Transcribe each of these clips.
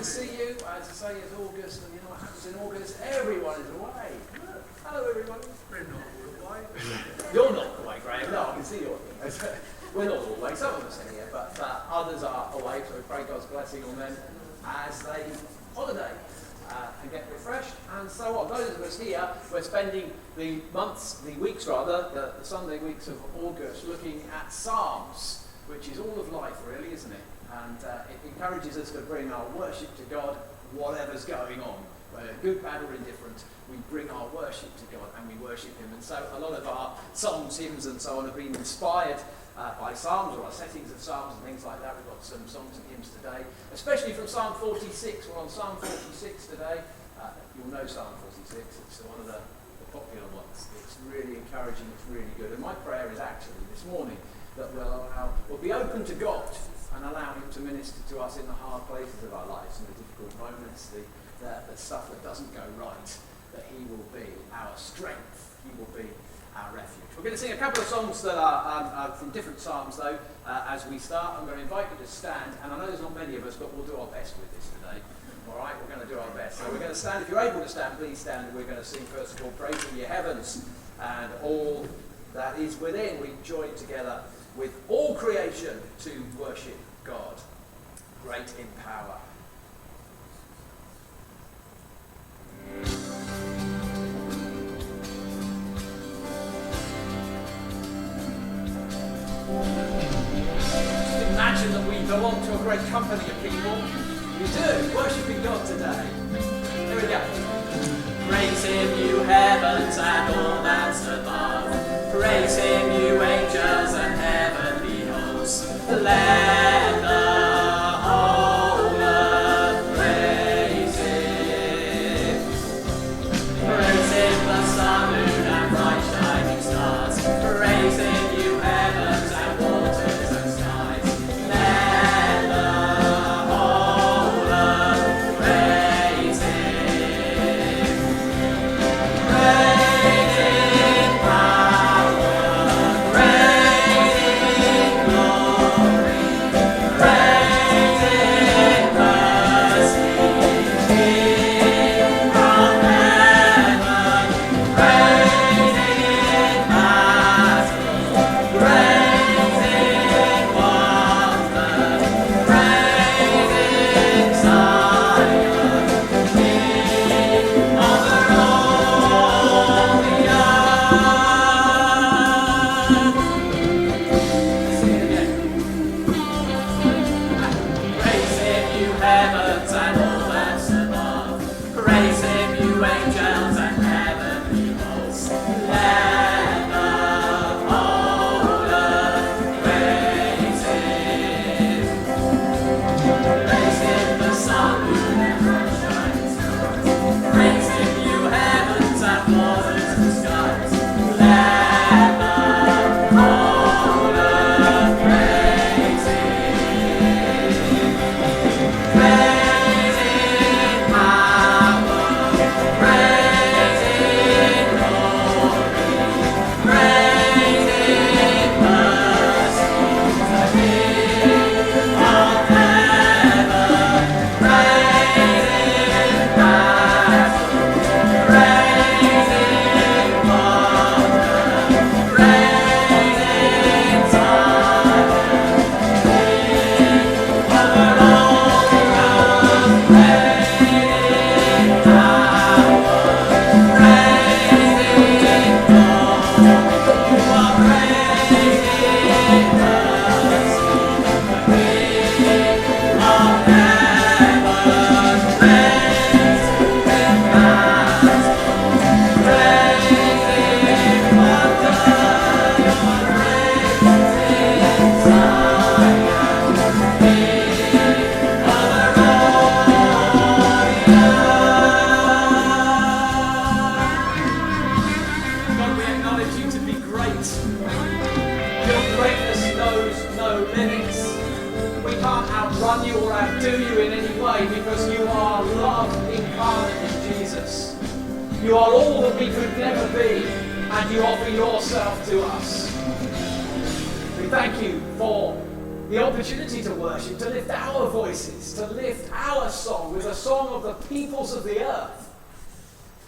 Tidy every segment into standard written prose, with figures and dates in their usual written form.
to see you. As I say, it's August, and you know what happens in August? Everyone is away. Hello, everybody. We're not all away. You're not away, Graham. No, I can see you. We're not all away. Some of us are here, but others are away. So we pray God's blessing on them as they holiday and get refreshed and so on. Those of us here, we're spending the Sunday weeks of August looking at Psalms, which is all of life, really, isn't it? And it encourages us to bring our worship to God, whatever's going on. Whether good, bad or indifferent, we bring our worship to God and we worship Him. And so a lot of our songs, hymns and so on have been inspired by Psalms or our settings of Psalms and things like that. We've got some songs and hymns today, especially from Psalm 46. We're on Psalm 46 today. You'll know Psalm 46. It's one of the popular ones. It's really encouraging. It's really good. And my prayer is actually this morning that we'll be open to God and allow Him to minister to us in the hard places of our lives, in the difficult moments, the stuff that doesn't go right, that He will be our strength. He will be our refuge. We're going to sing a couple of songs that are from different psalms, though, as we start. I'm going to invite you to stand, and I know there's not many of us, but we'll do our best with this today. All right, we're going to do our best. So we're going to stand. If you're able to stand, please stand. And we're going to sing, first of all, Praise in Your Heavens, and all that is within. We join together with all creation to worship God, great in power. Just imagine that we belong to a great company of people. We do, worshipping God today. Here we go. Praise Him, you heavens and all that's above. Praise Him, you angels and heavenly hosts. Let the whole earth praise Him. Praise Him, the sun, moon and bright shining stars. Praise Him, you heavens and waters and skies. Let the whole earth praise Him. Praise in power, praise in glory, praise in mercy, King from heaven, praise in battle, praise in wonder, praise in Zion, King over all the earth. Sing it again. Praise Him, you heavens and all that's above. Praise Him, you angels and heavenly hosts. Let the whole earth praise Him. Praise Him, the sun, moon and bright shining stars. Praise Him, you heavens and waters and skies. Let the whole earth praise Him. Praise in power, praise in glory, praise in mercy, the King of heaven, praise in battle, praise in wonder, praise in Zion, King over all the earth, praise in power, praise in glory, praise in mercy, the King of heaven, praise in battle, praise in wonder, praise in Zion, King over all the earth. God, we acknowledge you to be great. Your greatness knows no limits. We can't outrun you or outdo you in any way because you are love incarnate in Jesus. You are all that we could never be, and you offer yourself to us. We thank you for the opportunity to worship, to lift our voices, to lift our song with a song of the peoples of the earth.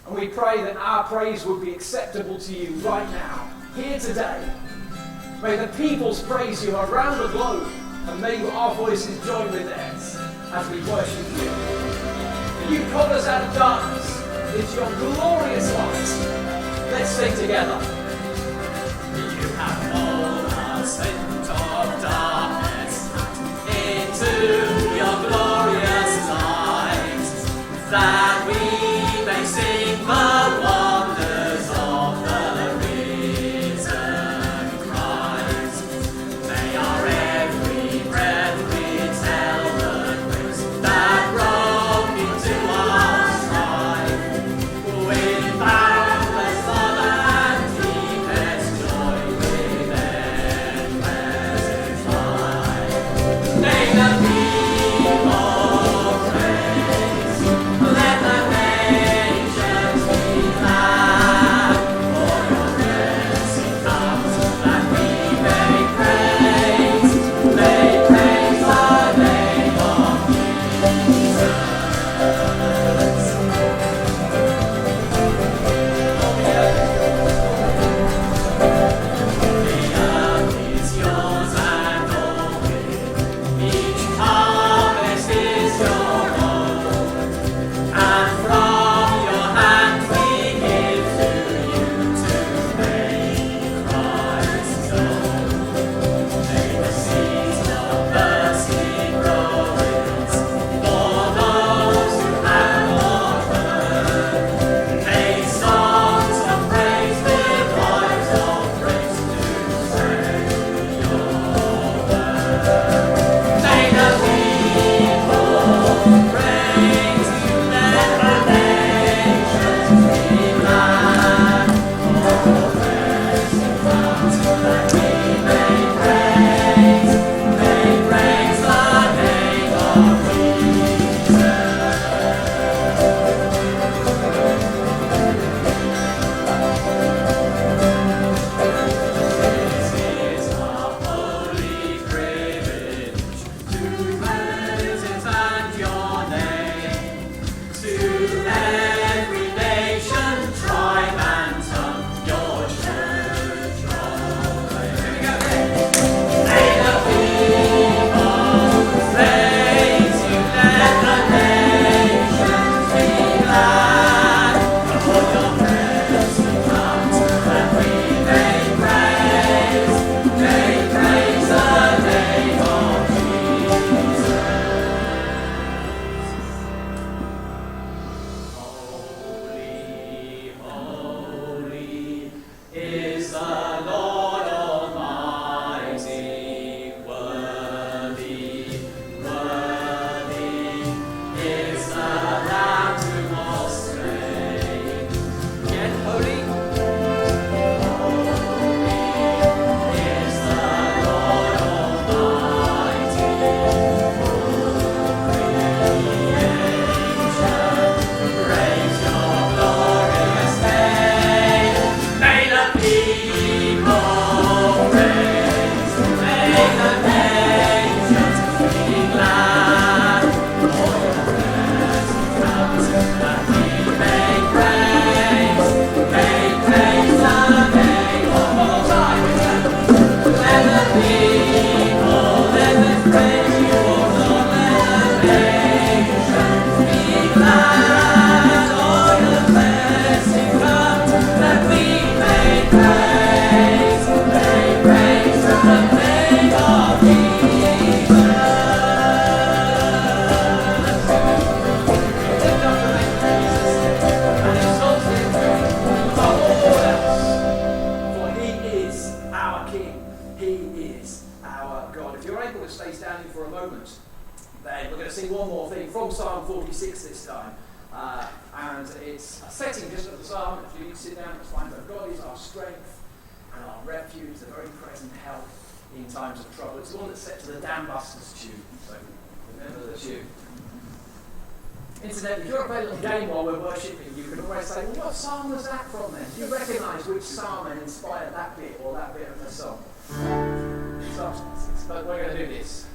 And we pray that our praise would be acceptable to you right now, here today. May the peoples praise you around the globe, and may our voices join with theirs as we worship you. You called us out of darkness into your glorious light. Let's sing together. You have called us out of darkness into your glorious light, that we may sing the wonders of the risen Christ. May our every breath we tell the grace that broke into our strife, with boundless love and deepest joy, with endless life. May the people praise, let the nations be glad, for your blessing comes, that we may praise the name of Jesus. The earth is yours and all within, each harvest is your own, and from your hand we give to you to make Christ known. May the seeds of mercy grow in us for those who have not heard. May songs of praise with voice of praise do sing your word. May the people praise you, let the nations be glad, for your blessing comes, that we may praise the name of Jesus. This is our holy privilege to praise and your name, to every nation, tribe and tongue, your church proclaim. May the people praise you, let the nations be glad, for your blessing comes, that we may praise the name of Jesus. Holy, holy is the Lord Almighty. Worthy, worthy is the Lamb who was slain. Yet holy, holy is the Lord Almighty. Praise your glorious name. May the people praise, may the nations be glad, for your blessing comes, that we may praise the name of one more time. Let the people, let them praise you, O Lord, let the nations be glad, all your blessing comes, that we may praise the name of Jesus. Lift up the name of Jesus and exalt him above all else, for he is our King, he is our God. If you're able to stay standing for a moment, then we're going to sing one more thing from Psalm 46 this time. And it's a setting just of the psalm. If you need to sit down, it's fine. But God is our strength and our refuge, the very present help in times of trouble. It's the one that's set to the Dam Busters tune. So remember the tune. Incidentally, if you're a little game while we're worshipping, you can always say, well, what psalm was that from then? Do you recognise which psalm inspired that bit or that bit of the song? substances, but we're going to do this.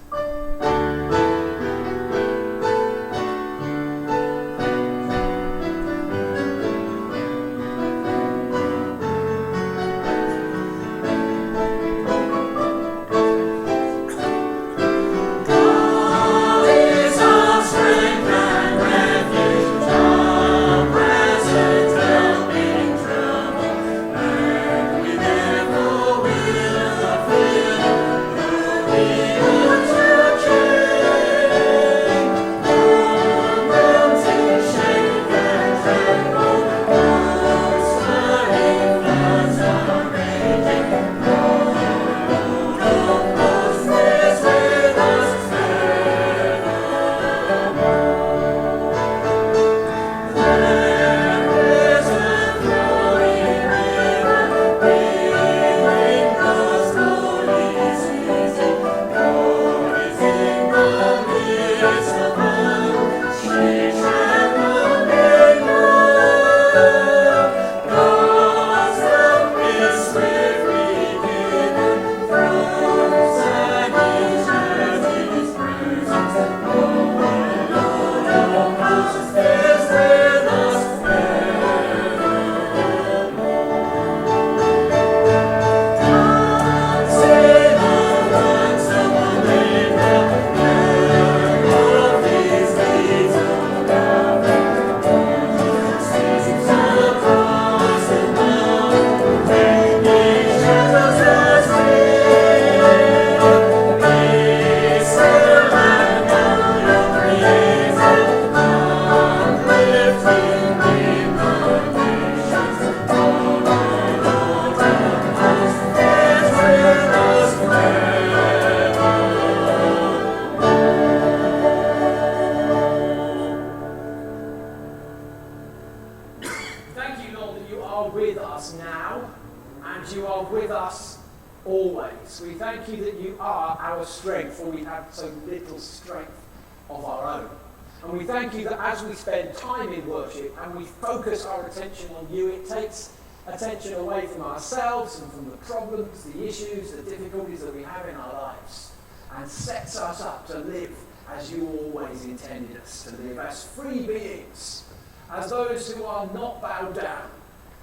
Attention away from ourselves and from the problems, the issues, the difficulties that we have in our lives, and sets us up to live as you always intended us to live, as free beings, as those who are not bowed down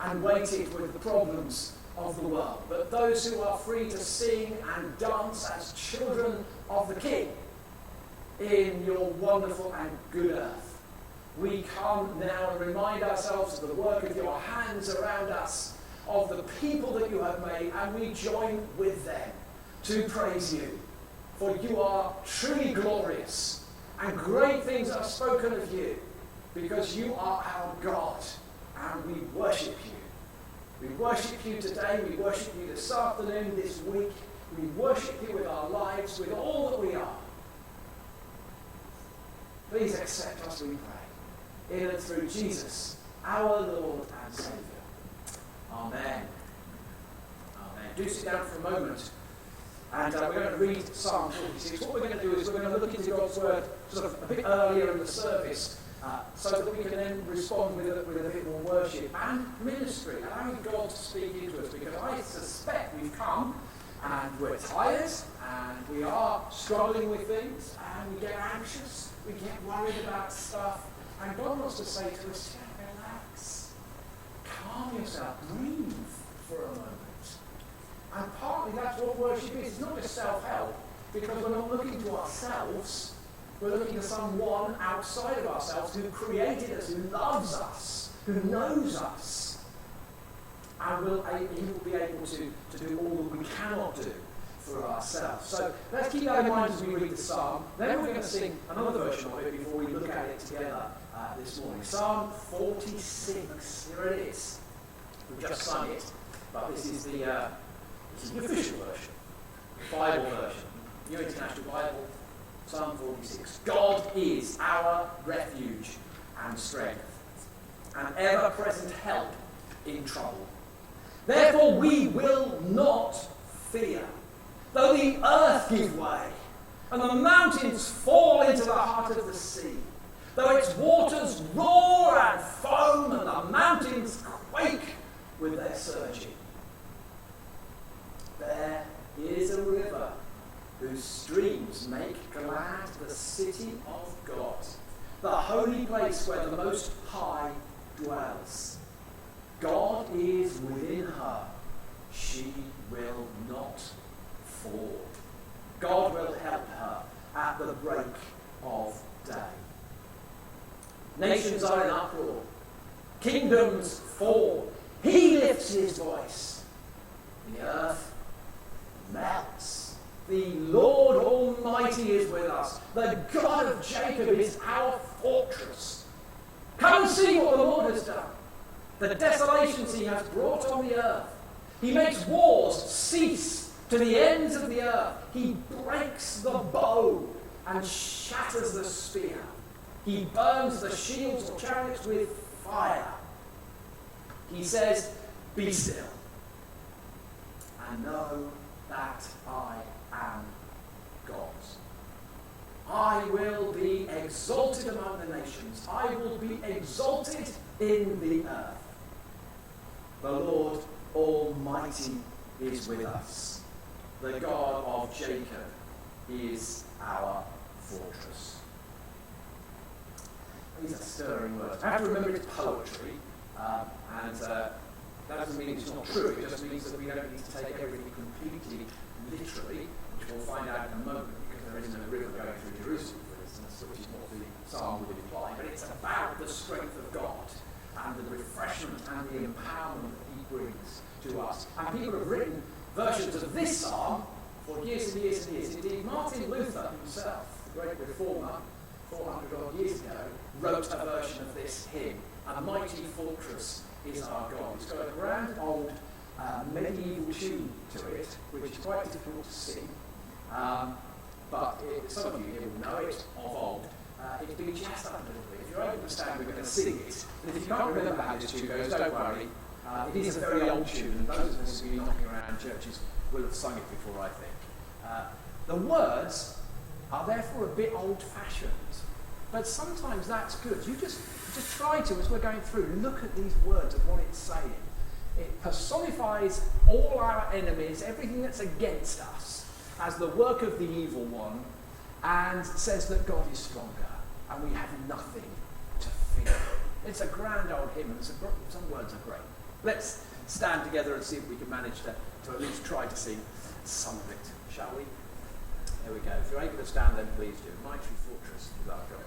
and weighted with the problems of the world, but those who are free to sing and dance as children of the King in your wonderful and good earth. We come now and remind ourselves of the work of your hands around us, of the people that you have made, and we join with them to praise you. For you are truly glorious, and great things are spoken of you, because you are our God, and we worship you. We worship you today, we worship you this afternoon, this week. We worship you with our lives, with all that we are. Please accept us, we pray. In and through Jesus, our Lord and Saviour. Amen. Amen. Do sit down for a moment, and we're going to read Psalm 46. What we're going to do is we're going to look into God's Word sort of a bit earlier in the service, so that we can then respond with a bit more worship and ministry, allowing God to speak into us, because I suspect we've come and we're tired, and we are struggling with things, and we get anxious, we get worried about stuff. And God wants to say to us, relax, calm yourself, breathe for a moment. And partly that's what worship is. It's not just self-help, because we're not looking to ourselves. We're looking to someone outside of ourselves who created us, who loves us, who knows us. And he will be able to do all that we cannot do for ourselves. So let's keep that in mind as we read the psalm. Then we're going to sing another version of it before we look at it together this morning. Psalm 46. Here it is. We've just sung it, but this is the official version, the Bible version, New International Bible, Psalm 46. God is our refuge and strength, an ever-present help in trouble. Therefore we will not fear, though the earth give way, and the mountains fall into the heart of the sea, though its waters roar and foam, and the mountains quake with their surging. There is a river Most High dwells. God is within her. She will not fall. God will help her at the break of day. Nations are in uproar. Kingdoms fall. He lifts his voice. The earth melts. The Lord Almighty is with us. The God of Jacob is our fortress. Come and see what the Lord has done. The desolations he has brought on the earth. He makes wars cease to the ends of the earth. He breaks the bow and shatters the spear. He burns the shields of chariots with fire. He says, be still and know that I am God. I will be exalted among the nations. I will be exalted in the earth. The Lord Almighty is with us. The God of Jacob is our fortress. These are stirring words. I have to remember it's poetry, and that doesn't mean it's not true. It just means that we don't need to take everything completely literally, which we'll find out in a moment, because there isn't a river going through Jerusalem, for instance, which is what the psalm would imply. But it's about the strength of God and the refreshment and the empowerment that he brings to us. And people have written versions of this psalm for years and years and years. Indeed, Martin Luther himself, the great reformer, 400 odd years ago, wrote a version of this hymn. A mighty fortress is our God. It's got a grand old medieval tune to it, which is quite difficult to sing. But some of you here will know it of old. It's been jazzed up a little bit. If you're able to stand, we're going to sing it. And if you can't remember how this tune goes, don't worry. It is a very old tune, and those of us who have been knocking around churches will have sung it before, I think. The words are therefore a bit old-fashioned, but sometimes that's good. You just try to, as we're going through, look at these words of what it's saying. It personifies all our enemies, everything that's against us, as the work of the evil one, and says that God is stronger, and we have nothing to fear. It's a grand old hymn, and some words are great. Let's stand together and see if we can manage to at least try to sing some of it, shall we? There we go. If you're able to stand, then please do. Mighty fortress is our God.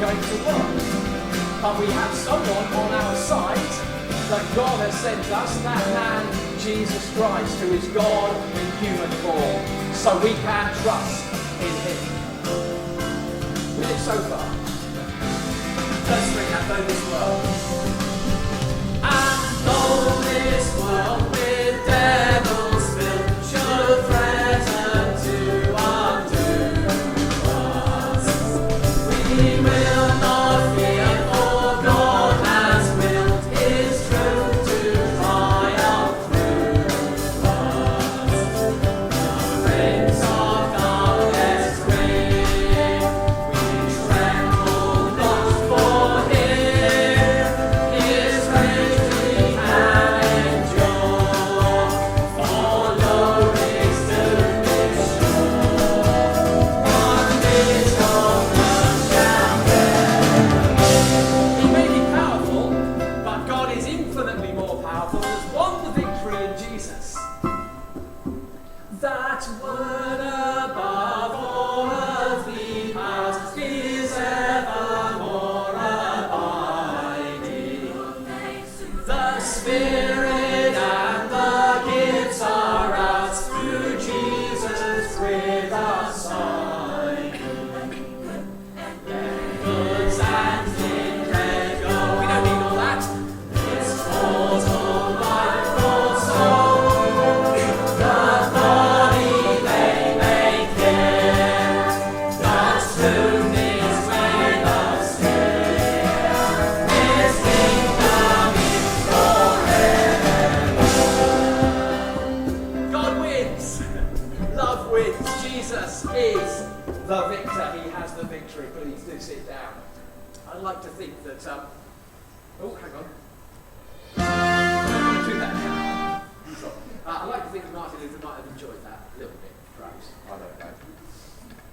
going to work. But we have someone on our side that God has sent us, that man, Jesus Christ, who is God in human form. So we can trust in him. With it so far. Let's bring that though this world. And though this world with devils filled should threaten to undo us, we will not fear, for God has willed his truth to triumph through us. The reins of darkness break, we tremble not for him, his grace we can endure, for no resistance is sure, but his comfort shall He may be powerful, but God is infinitely more powerful and has won the victory in Jesus. That word above all earthly powers is evermore abiding. The Spirit and the gifts are ours through Jesus with us signing. Goods and kindred go. We don't need all that. This mortal life goes on. The body they may care, but soon is made of steel. His kingdom is forever. God wins. Love wins. Jesus is the victor. He has the victory. Please do sit down. I'd like to think that. Oh, hang on. Do that now. I'd like to think that Martin Luther might have enjoyed that a little bit, perhaps. I don't know.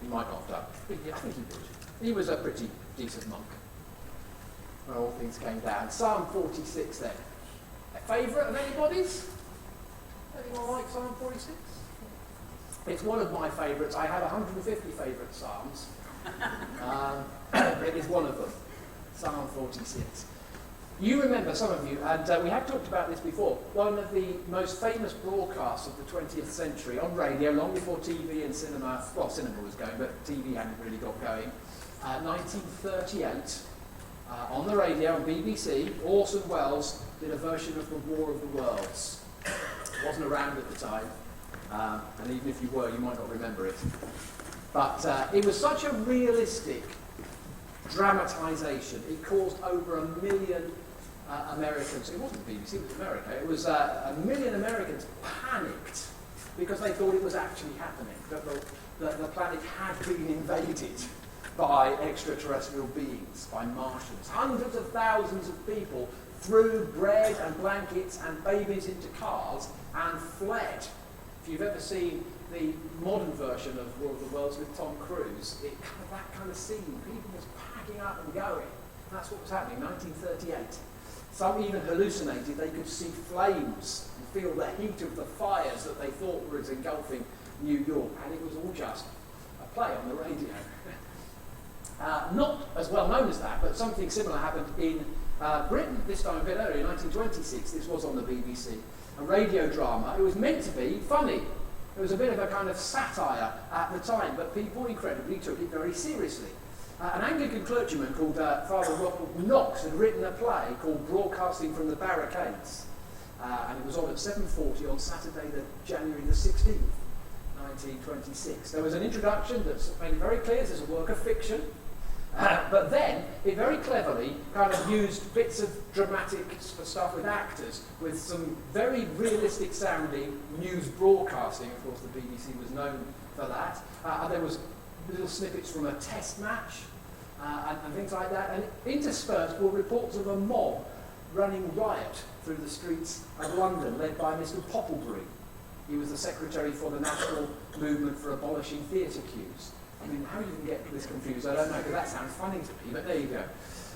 He might not have done. I think he would. He was a pretty decent monk when all things came down. Psalm 46 then. A favourite of anybody's? Anyone like Psalm 46? It's one of my favourites. I have 150 favourite psalms. It is one of them. Psalm 46. You remember, some of you, and we have talked about this before, one of the most famous broadcasts of the 20th century on radio, long before TV and cinema, well, cinema was going, but TV hadn't really got going. 1938, on the radio on BBC, Orson Welles did a version of The War of the Worlds. Wasn't around at the time, and even if you were, you might not remember it. But it was such a realistic dramatisation. It caused over 1 million Americans, it wasn't the BBC, it was America, it was 1 million Americans panicked because they thought it was actually happening, that the planet had been invaded by extraterrestrial beings, by Martians. Hundreds of thousands of people threw bread and blankets and babies into cars and fled. If you've ever seen the modern version of War of the Worlds with Tom Cruise, that kind of scene, people was packing up and going. That's what was happening, 1938. Some even hallucinated they could see flames and feel the heat of the fires that they thought was engulfing New York, and it was all just a play on the radio. Not as well known as that, but something similar happened in Britain, this time a bit earlier, in 1926. This was on the BBC, a radio drama. It was meant to be funny. It was a bit of a kind of satire at the time, but people incredibly took it very seriously. An Anglican clergyman called Father Robert Knox had written a play called Broadcasting from the Barricades, and it was on at 7:40 on Saturday, January the 16th, 1926. There was an introduction that made it very clear this is a work of fiction, but then it very cleverly kind of used bits of dramatic stuff with actors, with some very realistic sounding news broadcasting. Of course, the BBC was known for that. There was little snippets from a test match and things like that, and interspersed were reports of a mob running riot through the streets of London, led by Mr. Popplebury. He was the secretary for the National Movement for Abolishing Theatre Cues. I mean, how you can get this confused, I don't know, because that sounds funny to me, but there you go.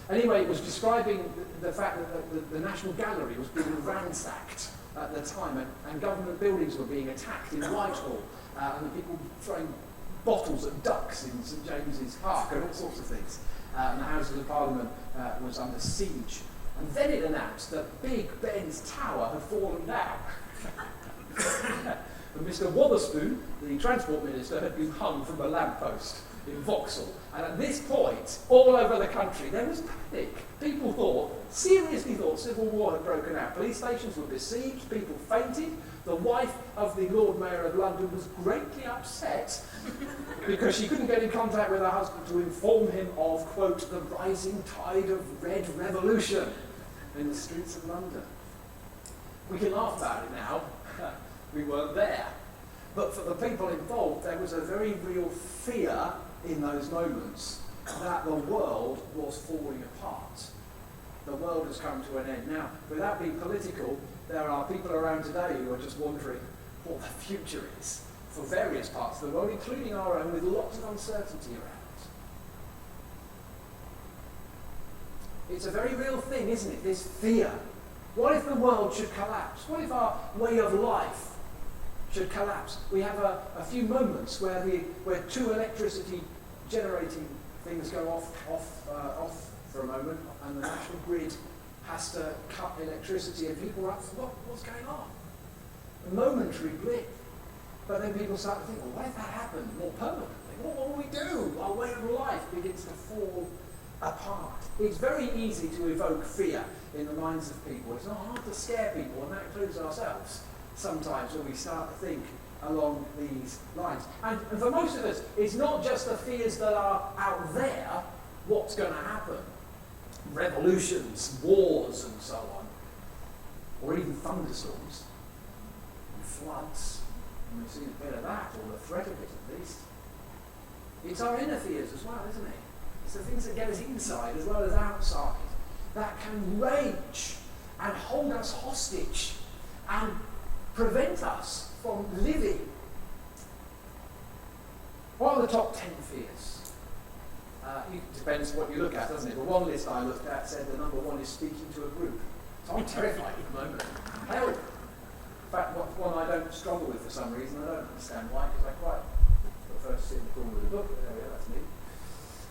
Anyway, it was describing the fact that the National Gallery was being ransacked at the time, and government buildings were being attacked in Whitehall, and the people throwing bottles at ducks in St James's Park and all sorts of things. and the Houses of Parliament was under siege. And then it announced that Big Ben's tower had fallen down. And Mr. Wotherspoon, the Transport Minister, had been hung from a lamppost in Vauxhall. And at this point, all over the country, there was panic. People seriously thought civil war had broken out. Police stations were besieged, people fainted. The wife of the Lord Mayor of London was greatly upset because she couldn't get in contact with her husband to inform him of, quote, the rising tide of red revolution in the streets of London. We can laugh about it now. We weren't there. But for the people involved, there was a very real fear in those moments that the world was falling apart. The world has come to an end. Now, without being political, there are people around today who are just wondering what the future is for various parts of the world, including our own, with lots of uncertainty around. It's a very real thing, isn't it? This fear. What if the world should collapse? What if our way of life should collapse? We have a few moments where two electricity generating things go off for a moment, and the national grid has to cut electricity, and people are up for what's going on? A momentary blip. But then people start to think, well, what if that happened more permanently? What will we do? Our way of life begins to fall apart. It's very easy to evoke fear in the minds of people. It's not hard to scare people, and that includes ourselves sometimes when we start to think along these lines. And for most of us, it's not just the fears that are out there, what's going to happen. Revolutions, wars, and so on. Or even thunderstorms and floods. And we've seen a bit of that, or the threat of it at least. It's our inner fears as well, isn't it? It's the things that get us inside as well as outside that can rage and hold us hostage and prevent us from living. What are the top 10 fears? It depends what you look at, doesn't it? The one list I looked at said the number one is speaking to a group. So I'm terrified at the moment. Hell. In fact, one I don't struggle with for some reason. I don't understand why, because I quite prefer to sit in the corner with a book. But there we are, that's me.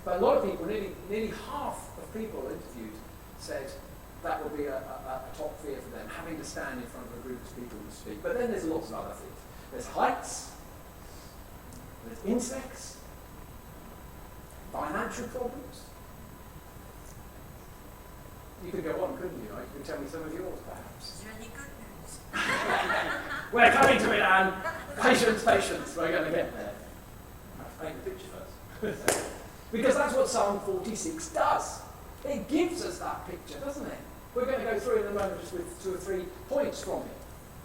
But a lot of people, nearly half of people interviewed said that would be a top fear for them, having to stand in front of a group of people and speak. But then there's lots of other fears. There's heights, there's insects, financial problems. You could go on, couldn't you? You could tell me some of yours, perhaps. Is there any good news? We're coming to it, Anne. Patience. We're going to get there. I'll paint the picture first. Because that's what Psalm 46 does. It gives us that picture, doesn't it? We're going to go through it in a moment just with 2 or 3 points from it.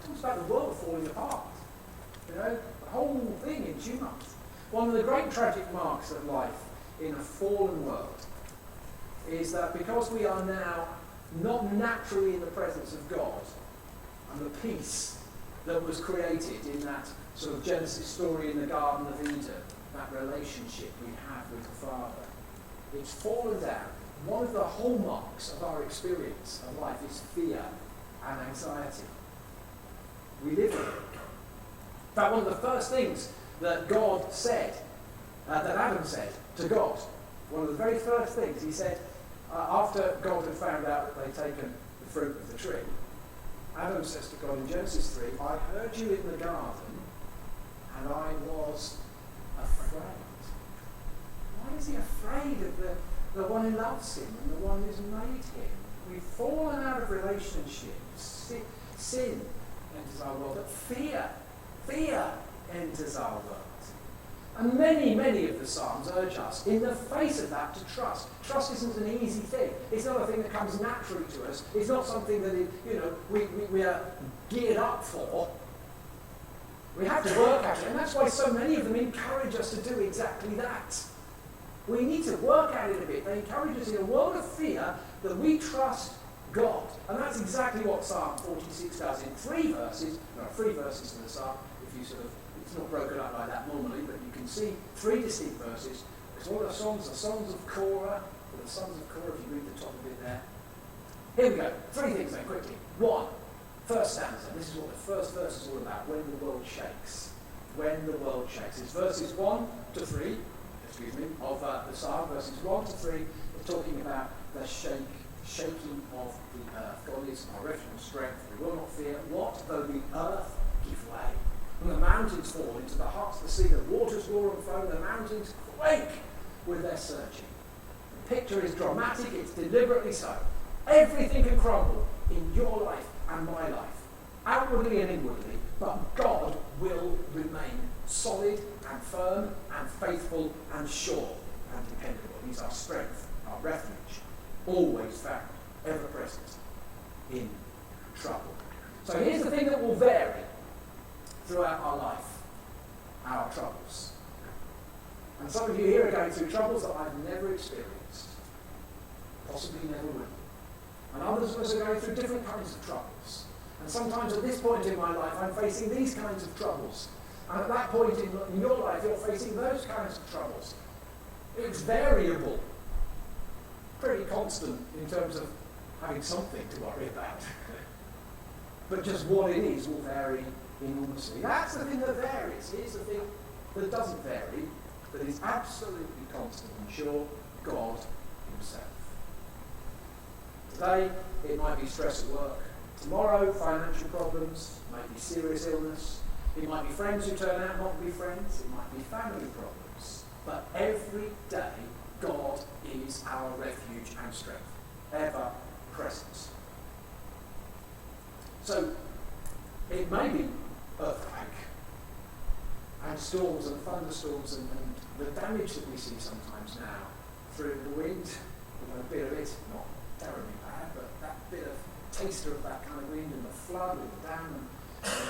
It talks about the world falling apart. You know, the whole thing in tumult. One of the great tragic marks of life in a fallen world is that because we are now not naturally in the presence of God and the peace that was created in that sort of Genesis story in the Garden of Eden, that relationship we have with the Father, it's fallen down. One of the hallmarks of our experience of life is fear and anxiety. We live with it. In fact, one of the first things that God said, that Adam said to God, one of the very first things he said, after God had found out that they'd taken the fruit of the tree, Adam says to God in Genesis 3, I heard you in the garden, and I was afraid. Why is he afraid of the one who loves him and the one who's made him? We've fallen out of relationships. Sin enters our world, but fear enters our world. And many of the Psalms urge us, in the face of that, to trust. Trust isn't an easy thing. It's not a thing that comes naturally to us. It's not something that we are geared up for. We have to work at it, and that's why so many of them encourage us to do exactly that. We need to work at it a bit. They encourage us in a world of fear that we trust God. And that's exactly what Psalm 46 does in 3 verses. There are 3 verses in the Psalm, if you it's not broken up like that normally, but you can see 3 distinct verses. Because all the songs are songs of Korah, the sons of Korah, if you read the top of it there. Here we go. 3 things then, quickly. 1, first stanza. This is what the first verse is all about, when the world shakes. When the world shakes. It's verses 1 to 3, of the Psalm, verses 1 to 3. We're talking about the shaking of the earth. God is our refuge and strength. We will not fear. What though the earth give way, and the mountains fall into the hearts of the sea, the waters roar and foam, the mountains quake with their surging. The picture is dramatic, it's deliberately so. Everything can crumble in your life and my life, outwardly and inwardly, but God will remain solid and firm and faithful and sure and dependable. He's our strength, our refuge, always found, ever present in trouble. So here's the thing that will vary throughout our life, our troubles. And some of you here are going through troubles that I've never experienced, possibly never will. And others of us are going through different kinds of troubles. And sometimes at this point in my life, I'm facing these kinds of troubles. And at that point in your life, you're facing those kinds of troubles. It's variable, pretty constant in terms of having something to worry about. But just what it is will vary enormously. That's the thing that varies. Here's the thing that doesn't vary, that is absolutely constant and sure: God himself. Today, it might be stress at work. Tomorrow, financial problems, might be serious illness. It might be friends who turn out not to be friends. It might be family problems. But every day, God is our refuge and strength, ever present. So, it may be earthquake and storms and thunderstorms and the damage that we see sometimes now through the wind, a bit of it, not terribly bad, but that bit of taster of that kind of wind and the flood and the dam and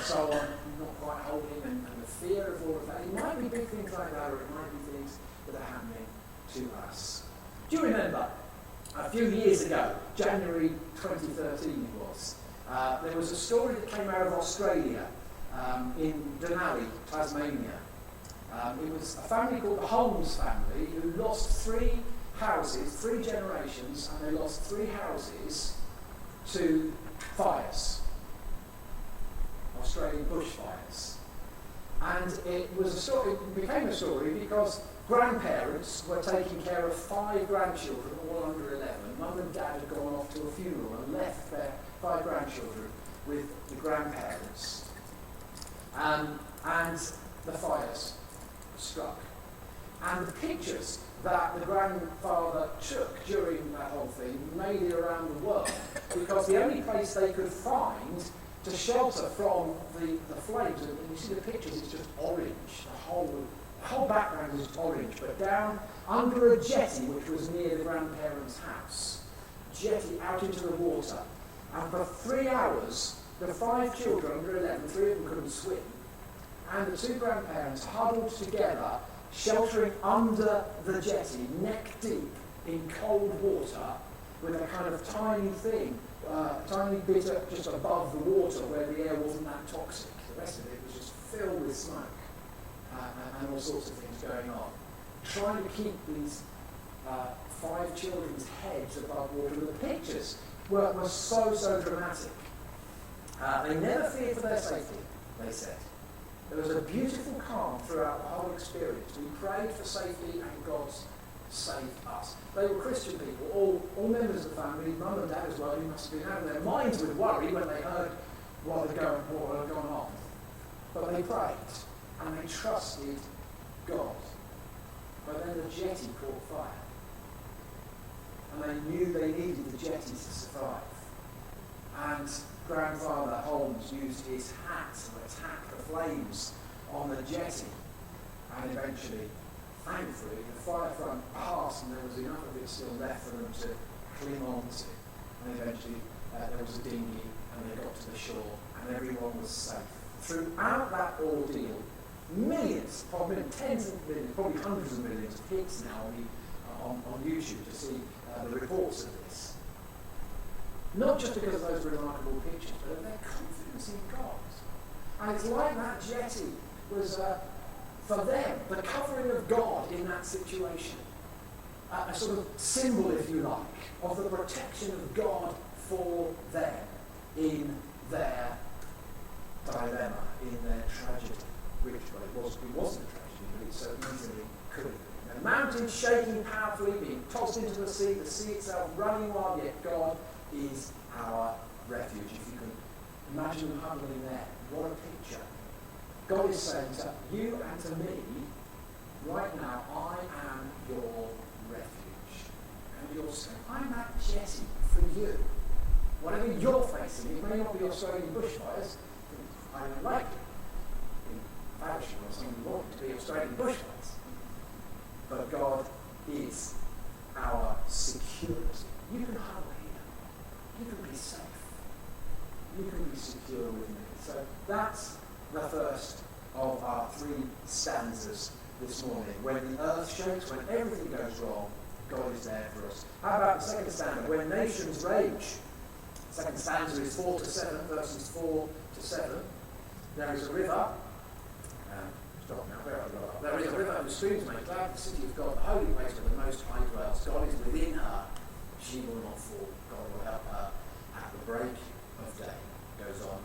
so on, not quite holding, and the fear of all of that. It might be big things like that, or it might be things that are happening to us. Do you remember a few years ago, January 2013 it was, there was a story that came out of Australia in Denali, Tasmania. It was a family called the Holmes family who lost 3 houses, 3 generations, and they lost 3 houses to fires, Australian bushfires. And it was a story. It became a story because grandparents were taking care of 5 grandchildren, all under 11. Mum and Dad had gone off to a funeral and left their 5 grandchildren with the grandparents. And the fires struck. And the pictures that the grandfather took during that whole thing made it around the world, because the only place they could find to shelter from the flames, and you see the pictures, it's just orange. The whole background is orange, but down under a jetty which was near the grandparents' house, jetty out into the water, and for 3 hours, the 5 children under 11, 3 of them couldn't swim, and the 2 grandparents huddled together, sheltering under the jetty, neck deep in cold water, with a kind of tiny thing, tiny bit just above the water where the air wasn't that toxic. The rest of it was just filled with smoke and all sorts of things going on. Trying to keep these 5 children's heads above water. The pictures were so dramatic. They never feared for their safety, they said. There was a beautiful calm throughout the whole experience. We prayed for safety and God saved us. They were Christian people, all members of the family, mum and dad as well, who must have been out of their minds with worry when they heard what had gone on. But they prayed and they trusted God. But then the jetty caught fire. And they knew they needed the jetty to survive. And Grandfather Holmes used his hat to attack the flames on the jetty, and eventually, thankfully, the fire front passed and there was enough of it still left for them to cling on to, and eventually there was a dinghy and they got to the shore and everyone was safe. Throughout that ordeal, millions, probably tens of millions, probably hundreds of millions of hits now on YouTube to see the reports of this. Not just because of those remarkable pictures, but their confidence in God. And it's like that jetty was, for them, the covering of God in that situation. A sort of symbol, if you like, of the protection of God for them in their dilemma, in their tragedy. Which, well, it wasn't a tragedy, but it so easily could have been. The mountain shaking powerfully, being tossed into the sea itself running wild, yet God is our refuge. If you can imagine them huddling there, what a picture. God is saying to you and to me, right now, I am your refuge. And you're saying, I'm that Jesse for you. Whatever you're facing, it may not be Australian bushfires. I don't like it. In Faversham or something, you want it to be Australian bushfires. But God is our security. You can huddle here. You can be safe. You can be secure with me. So that's the first of our three stanzas this morning. When the earth shakes, when everything goes wrong, God is there for us. How about the second stanza? When nations rage. Second stanza is 4 to 7, verses 4 to 7. There is a river. Stop now. Where are we? There is a river whose streams make glad the city of God, the holy place where the Most High dwells. God is within her. She will not fall. God will help her at the break of day. Goes on.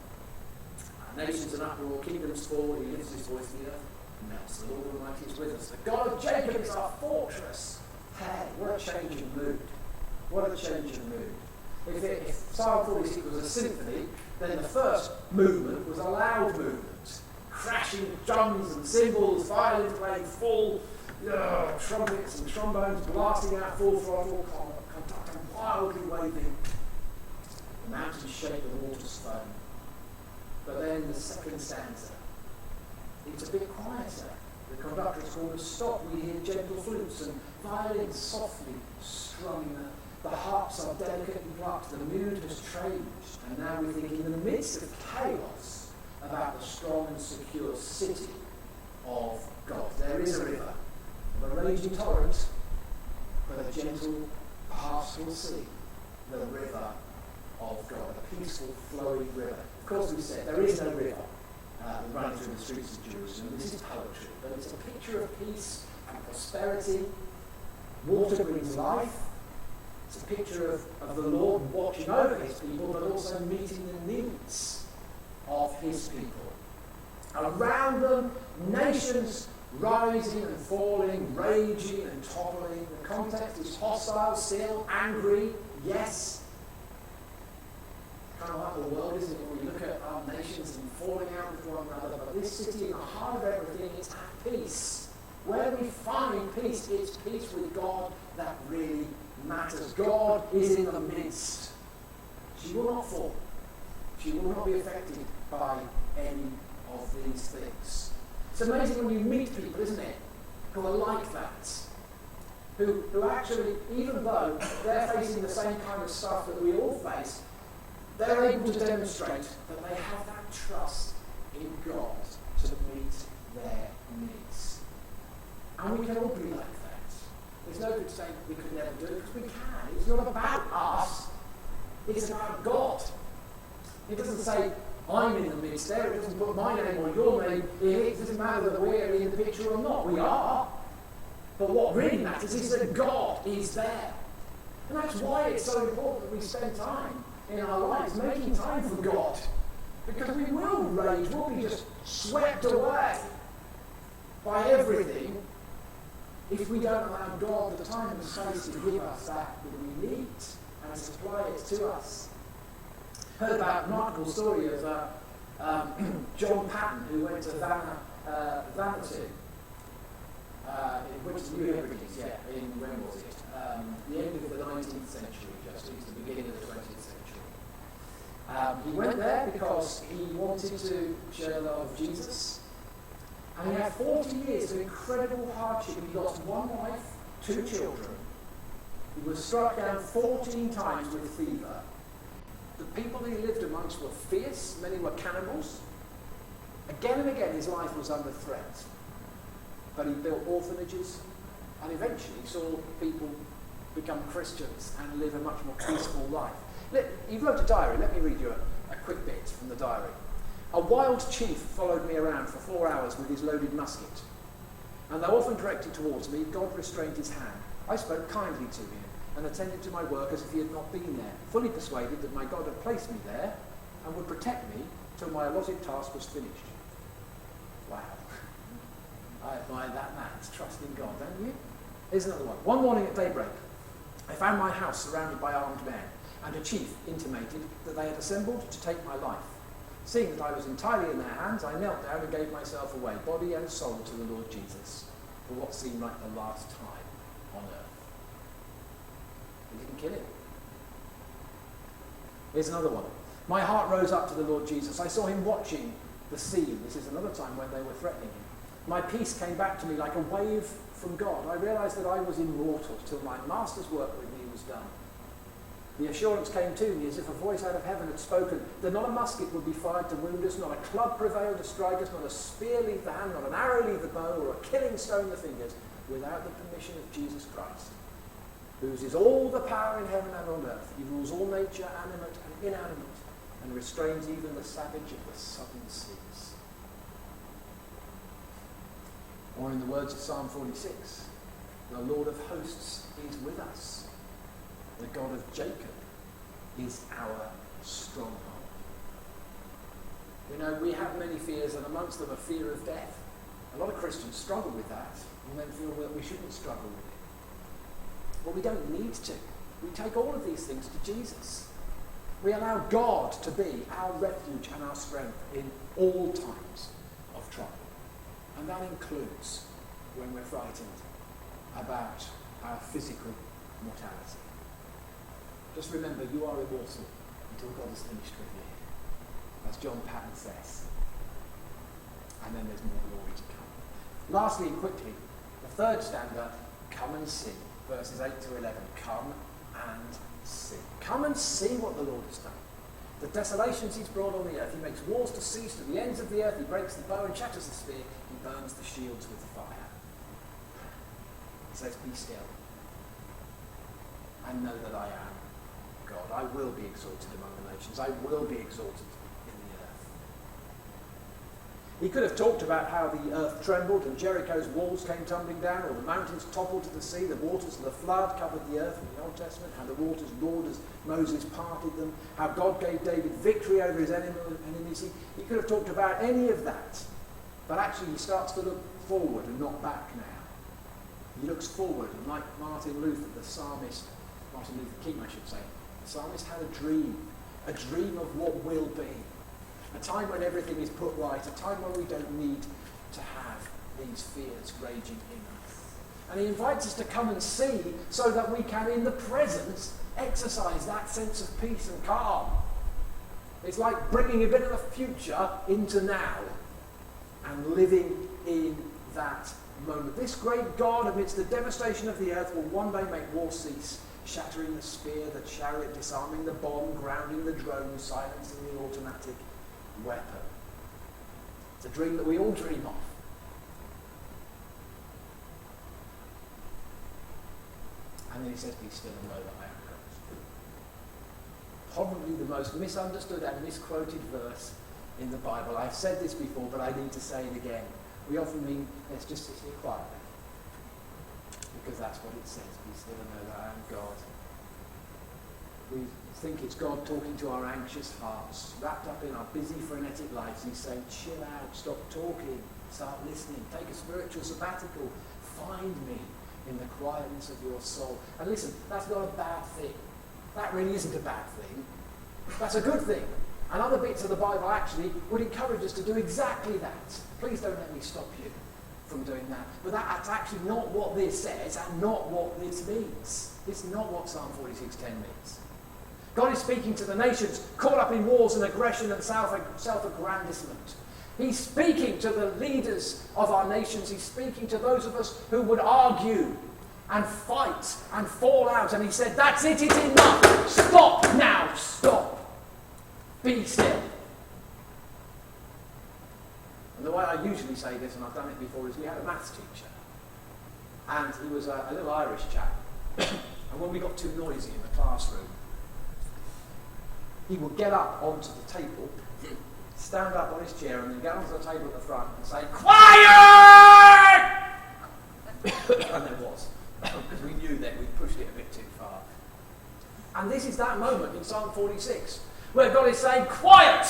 Nations in uproar, kingdoms fall. He lifts his voice in the earth. Melts. The Lord Almighty is with us. The God of Jacob is our fortress. Hey, what a change of mood. What a change of mood. If Psalm 46 was a symphony, then the first movement was a loud movement. Crashing drums and cymbals, violins playing full, trumpets and trombones blasting out full throttle, conducting wildly waving. The mountains shake, the waters foam. But then the second stanza, it's a bit quieter. The conductor has called a stop. We hear gentle flutes and violins softly strumming. The harps are delicately plucked. The mood has changed. And now we think, in the midst of chaos, about the strong and secure city of God. There is a river, a raging torrent, but a gentle pastoral sea, the river of God, a peaceful flowing river. Of course, we said there is no river running through the streets of Jerusalem. This is poetry, but it's a picture of peace and prosperity. Water brings life. It's a picture of the Lord watching over his people, but also meeting the needs of his people. Around them, nations rising and falling, raging and toppling. The context is hostile, still, angry, yes. Kind of like the world, isn't it, when we look at our nations and falling out with one another, but this city, in the heart of everything, is at peace. Where we find peace, it's peace with God that really matters. God is in the midst. She will not fall. She will not be affected by any of these things. It's amazing when you meet people, isn't it, who are like that. Who actually, even though they're facing the same kind of stuff that we all face, they're able to demonstrate that they have that trust in God to meet their needs. And we can all be like that. There's no good saying we could never do it, because we can. It's not about us. It's about God. It doesn't say, I'm in the midst there. It doesn't put my name or your name in it. It doesn't matter that we're in the picture or not. We are. But what really matters is that God is there. And that's why it's so important that we spend time in our lives making time for God. Because we will rage. We'll be just swept away by everything if we don't allow God the time and space to give us that we need and supply it to us. Heard about a remarkable story of John Patton, who went to Vanuatu, in which the New Hebrides, in when was it? The end of the 19th century, just into the beginning of the 20th century. He went there because he wanted to share the love of Jesus. And he had 40 years of incredible hardship. He lost one wife, 2 children. He was struck down 14 times with fever. The people he lived amongst were fierce. Many were cannibals. Again and again his life was under threat. But he built orphanages and eventually saw people become Christians and live a much more peaceful life. He wrote a diary. Let me read you a quick bit from the diary. A wild chief followed me around for 4 hours with his loaded musket. And though often directed towards me, God restrained his hand. I spoke kindly to him and attended to my work as if he had not been there, fully persuaded that my God had placed me there and would protect me till my allotted task was finished. Wow. I admire that man's trust in God, don't you? Here's another one. One morning at daybreak, I found my house surrounded by armed men, and a chief intimated that they had assembled to take my life. Seeing that I was entirely in their hands, I knelt down and gave myself away, body and soul, to the Lord Jesus, for what seemed like the last time on earth. He didn't kill him. Here's another one. My heart rose up to the Lord Jesus. I saw him watching the sea. This is another time when they were threatening him. My peace came back to me like a wave from God. I realised that I was immortal till my master's work with me was done. The assurance came to me as if a voice out of heaven had spoken that not a musket would be fired to wound us, not a club prevail to strike us, not a spear leave the hand, not an arrow leave the bow, or a killing stone the fingers, without the permission of Jesus Christ, whose is all the power in heaven and on earth. He rules all nature, animate and inanimate, and restrains even the savage of the southern seas. Or in the words of Psalm 46, the Lord of hosts is with us. The God of Jacob is our stronghold. You know, we have many fears, and amongst them a fear of death. A lot of Christians struggle with that, and then feel that we shouldn't struggle with it. Well, we don't need to. We take all of these things to Jesus. We allow God to be our refuge and our strength in all times of trouble. And that includes when we're frightened about our physical mortality. Just remember, you are immortal until God is finished with you. As John Patton says. And then there's more glory to come. Lastly and quickly, the third stanza, come and see. Verses 8 to 11. Come and see. Come and see what the Lord has done. The desolations he's brought on the earth. He makes wars to cease to the ends of the earth. He breaks the bow and shatters the spear. He burns the shields with fire. He says, be still. And know that I am God. I will be exalted among the nations. I will be exalted in the earth. He could have talked about how the earth trembled and Jericho's walls came tumbling down, or the mountains toppled to the sea, the waters of the flood covered the earth in the Old Testament, how the waters roared as Moses parted them, how God gave David victory over his enemies. He could have talked about any of that, but actually he starts to look forward and not back now. He looks forward, and like Martin Luther King, I should say, the psalmist had a dream of what will be, a time when everything is put right, a time when we don't need to have these fears raging in us. And he invites us to come and see so that we can, in the present, exercise that sense of peace and calm. It's like bringing a bit of the future into now and living in that moment. This great God, amidst the devastation of the earth, will one day make war cease, shattering the spear, the chariot, disarming the bomb, grounding the drone, silencing the automatic weapon. It's a dream that we all dream of. And then he says, be still and know that I am God. Probably the most misunderstood and misquoted verse in the Bible. I've said this before, but I need to say it again. We often mean, let's just sit here quietly. Because that's what it says, be still and know that I am God. We think it's God talking to our anxious hearts, wrapped up in our busy, frenetic lives. He's saying, chill out, stop talking, start listening, take a spiritual sabbatical, find me in the quietness of your soul. And listen, that's not a bad thing. That really isn't a bad thing. That's a good thing. And other bits of the Bible actually would encourage us to do exactly that. Please don't let me stop you from doing that. But that's actually not what this says and not what this means. It's not what Psalm 46:10 means. God is speaking to the nations caught up in wars and aggression and self-aggrandizement. He's speaking to the leaders of our nations. He's speaking to those of us who would argue and fight and fall out. And he said, that's it, it's enough. Stop now, stop. Be still. And the way I usually say this, and I've done it before, is we had a maths teacher. And he was a little Irish chap. And when we got too noisy in the classroom, he would get up onto the table, stand up on his chair, and then get onto the table at the front and say, quiet! And there was. Because we knew that we'd pushed it a bit too far. And this is that moment in Psalm 46, where God is saying, quiet!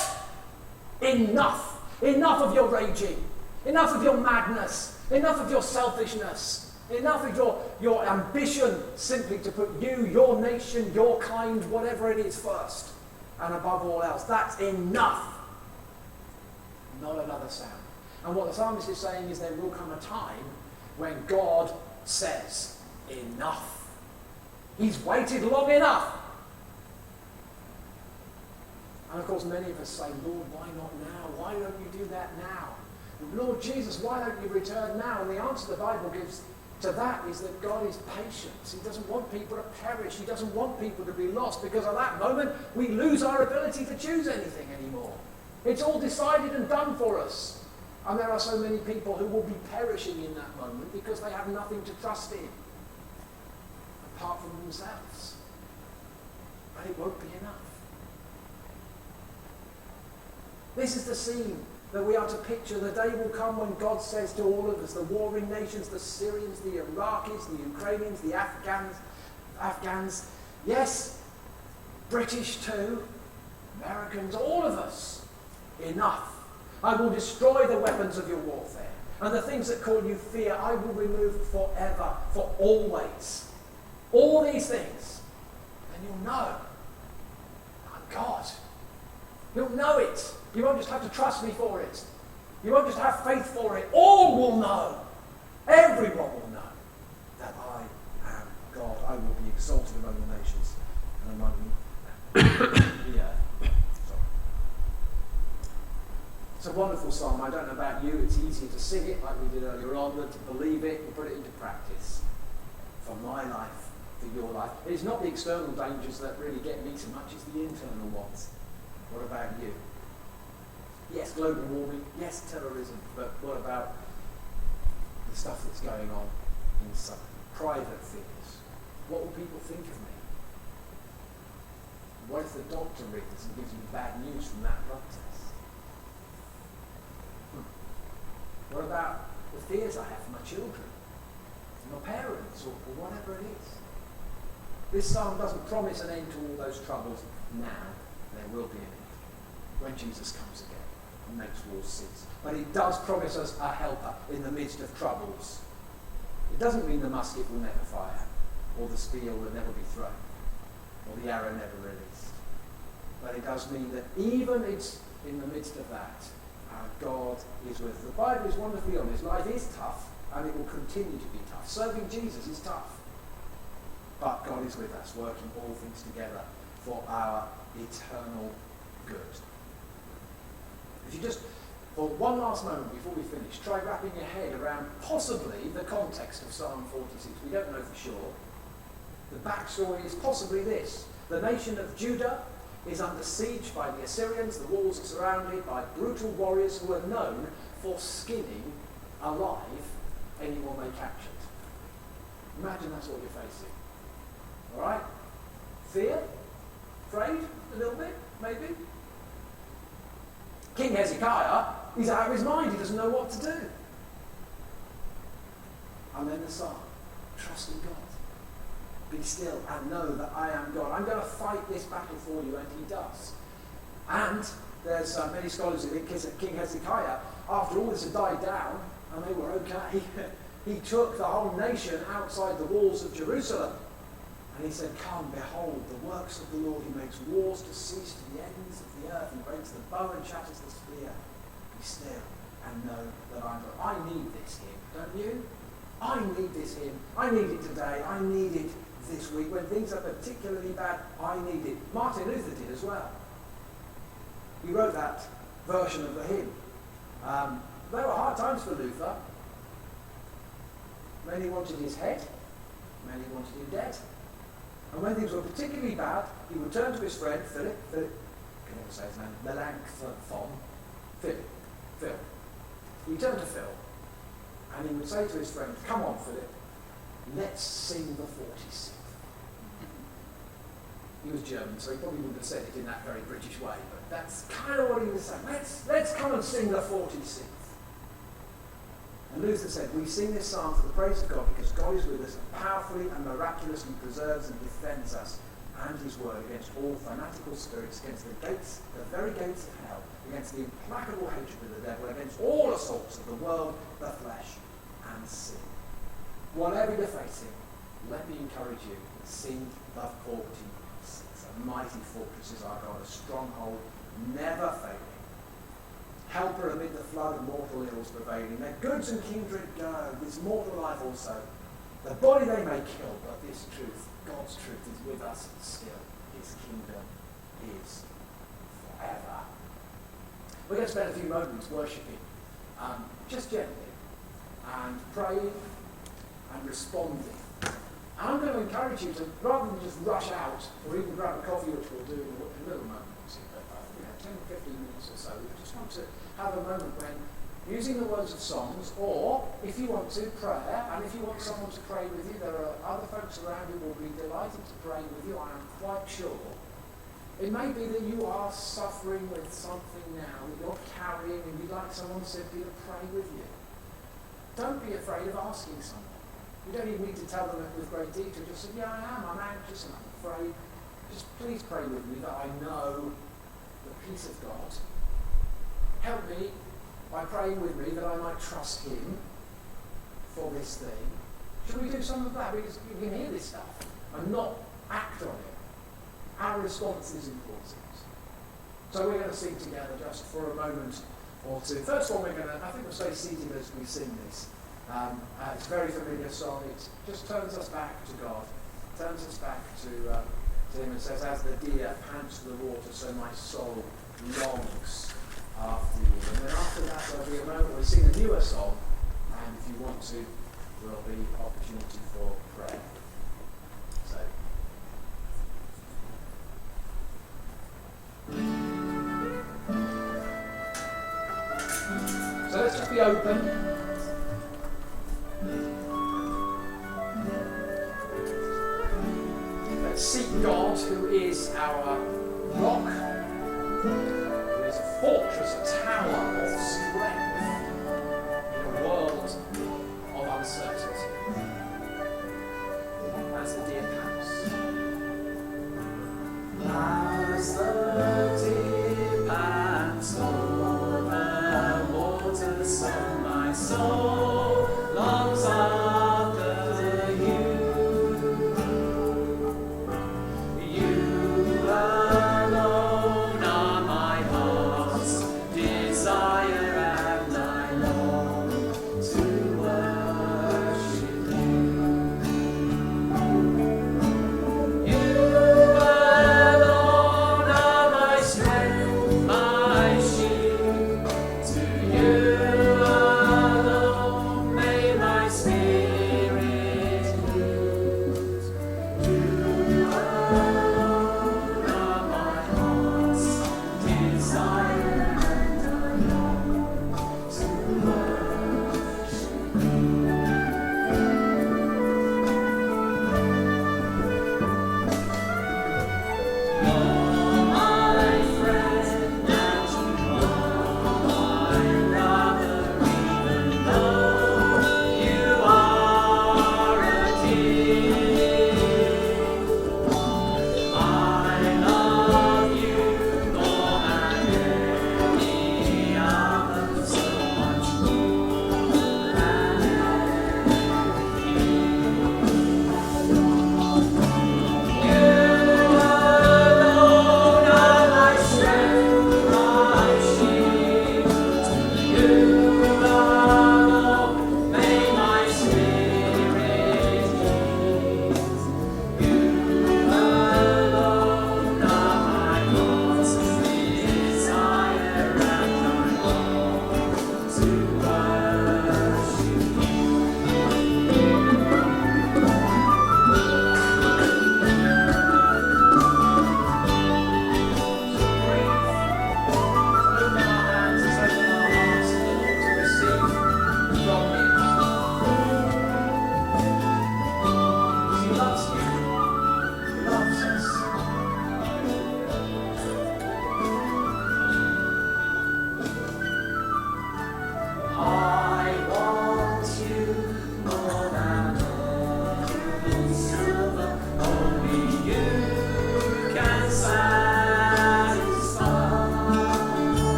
Enough! Enough of your raging. Enough of your madness. Enough of your selfishness. Enough of your ambition simply to put you, your nation, your kind, whatever it is first. And above all else, that's enough. Not another sound. And what the psalmist is saying is there will come a time when God says, enough. He's waited long enough. And of course many of us say, Lord, why not now? Why don't you do that now? Lord Jesus, why don't you return now? And the answer the Bible gives to that is that God is patient. He doesn't want people to perish. He doesn't want people to be lost, because at that moment we lose our ability to choose anything anymore. It's all decided and done for us. And there are so many people who will be perishing in that moment because they have nothing to trust in apart from themselves. But it won't be enough. This is the scene that we are to picture. The day will come when God says to all of us, the warring nations, the Syrians, the Iraqis, the Ukrainians, the Afghans, yes, British too, Americans, all of us, enough. I will destroy the weapons of your warfare, and the things that cause you fear I will remove forever, for always. All these things, and you'll know I'm God. You'll know it. You won't just have to trust me for it. You won't just have faith for it. All will know. Everyone will know that I am God. I will be exalted among the nations and among the earth. It's a wonderful psalm. I don't know about you. It's easier to sing it like we did earlier on than to believe it and put it into practice. For my life, for your life. It's not the external dangers that really get me so much, it's the internal ones. What about you? Yes, global warming. Yes, terrorism. But what about the stuff that's going on inside? Private fears. What will people think of me? What if the doctor rings and gives me bad news from that blood test? What about the fears I have for my children, for my parents, or whatever it is? This psalm doesn't promise an end to all those troubles now. There will be an end when Jesus comes again and makes wars cease. But it does promise us a helper in the midst of troubles. It doesn't mean the musket will never fire, or the spear will never be thrown, or the arrow never released. But it does mean that even in the midst of that, our God is with us. The Bible is wonderfully honest. Life is tough, and it will continue to be tough. Serving Jesus is tough. But God is with us, working all things together for our eternal good. If you just, for one last moment before we finish, try wrapping your head around possibly the context of Psalm 46. We don't know for sure. The backstory is possibly this. The nation of Judah is under siege by the Assyrians. The walls are surrounded by brutal warriors who are known for skinning alive anyone they captured. Imagine that's what you're facing. All right? Fear? Afraid? A little bit? Maybe? King Hezekiah, he's out of his mind. He doesn't know what to do. And then the psalm, trust in God. Be still and know that I am God. I'm going to fight this battle for you, and he does. And there's many scholars who think King Hezekiah, after all this had died down, and they were okay, he took the whole nation outside the walls of Jerusalem. And he said, come, behold, the works of the Lord. He makes wars to cease to the ends of the earth. He breaks the bow and shatters the spear. Be still and know that I'm God. I need this hymn, don't you? I need this hymn. I need it today. I need it this week. When things are particularly bad, I need it. Martin Luther did as well. He wrote that version of the hymn. There were hard times for Luther. Many wanted his head. Many wanted him dead. And when things were particularly bad, he would turn to his friend, Philip, can you ever say his name? Melanchthon. Phil. He turned to Phil, and he would say to his friend, come on, Philip, let's sing the 46th. He was German, so he probably wouldn't have said it in that very British way, but that's kind of what he was saying. Let's come and sing the 46th. And Luther said, we sing this psalm for the praise of God because God is with us and powerfully and miraculously preserves and defends us and his word against all fanatical spirits, against the very gates of hell, against the implacable hatred of the devil, against all assaults of the world, the flesh, and sin. whatever you're facing, let me encourage you. Sing, love, call to peace. It's a mighty fortress is our God, a stronghold, never failing. Helper amid the flood of mortal ills prevailing. Their goods and kindred go, this mortal life also. The body they may kill, but this truth, God's truth, is with us still. His kingdom is forever. We're going to spend a few moments worshipping, just gently, and praying and responding. And I'm going to encourage you to, rather than just rush out, or even grab a coffee, which we'll do in a little moment, 10 or 15 minutes or so, we just want to have a moment when using the words of songs, or if you want to, prayer, and if you want someone to pray with you, there are other folks around who will be delighted to pray with you, I am quite sure. It may be that you are suffering with something now that you're carrying and you'd like someone simply to pray with you. Don't be afraid of asking someone. You don't even need to tell them with great detail. Just say, yeah, I'm anxious and I'm afraid. Just please pray with me that I know the peace of God. Help me by praying with me that I might trust him for this thing. Should we do some of that? Because we can hear this stuff and not act on it. Our response is important. So we're going to sing together just for a moment or two. First one, I think we'll stay seated as we sing this. It's a very familiar song. It just turns us back to God. Turns us back to him and says, as the deer pants for the water, so my soul longs after you. And then after that, there'll be a moment where we sing a newer song, and if you want to, there'll be opportunity for prayer. So let's just be open. Let's seek God, who is our rock, who is a fortress, a tower of strength in a world of uncertainty. As the deer pants. As the deer pants for the water, so my soul longs after you. You alone are my heart's desire and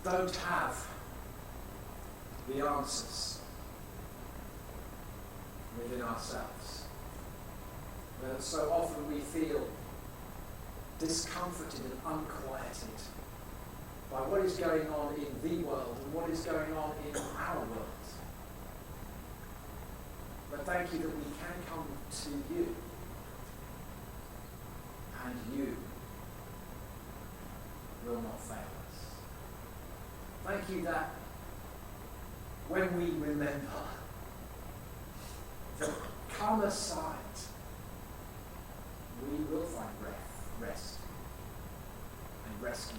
don't have the answers within ourselves. But so often we feel discomforted and unquieted by what is going on in the world and what is going on in our world. But thank you that we can come to you, and you will not fail us. Thank you that when we remember that come aside, we will find rest and rescue.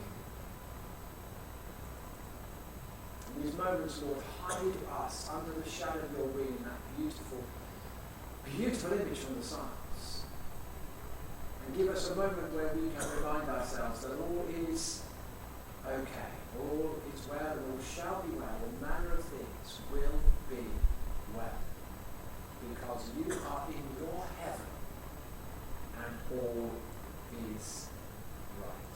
In these moments, Lord, hide us under the shadow of your wing in that beautiful, beautiful image from the Psalms. And give us a moment where we can remind ourselves that all is okay, all is well, and all shall be well, all manner of things will be well. Because you are in your heaven, and all is right.